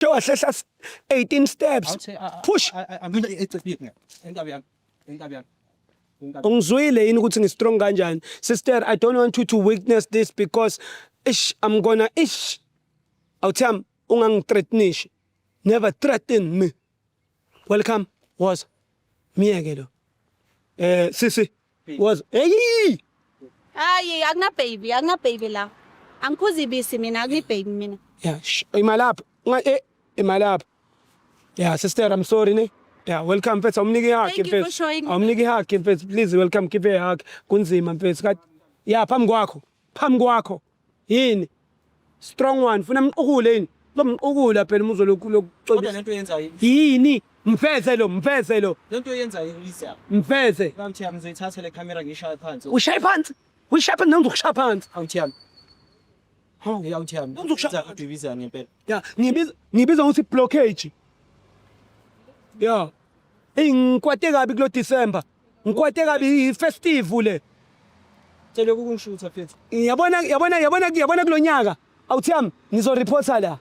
wahlehla 18 steps. Push. I'm going to speak. Engabian. Ungizwile yini ukuthi ngistrong kanjani? Sister, I don't want you to witness this because I'm gonna awutham ungangithreatenish. Never threaten me. Welcome was miyeke lo. Sisi was hey. Hayi akuna baby la. Angikhuzi ibisi mina akuni baby mina. Yeah, imalapha. Imalapha. Yeah, sister, I'm sorry ne. Yeah, welcome mfethu awumnike hug Thank you for showing me. awumnike hug mfethu, please welcome, give a hug. Kunzima mfethu kathi. Yeah, phambi kwakho. Yini? Strong one. Funa umqukule yini? Lomqukula phela umuzwe Kodwa lokucobisa. lento yenzayo. Yini? Mfeze lo. Lento yenzayo Lisa. Mfeze. Ngithi ngizoyithatha le camera ngishaya phansi. Ushaya phansi. Ushaya phansi noma uzokushaya phansi. Awuthiyami. Hawu ngiyawuthiyami. Uzokushaya. Udiviza ngempela. Yeah, ngibiza ukuthi blockage. Yeah. Hey, ngikwate kabi kulo December. Ngikwate kabi festive le. Tshela ukungishutha mfethu. Yabona kulonyaka. Awuthiyami ngizoreporta la.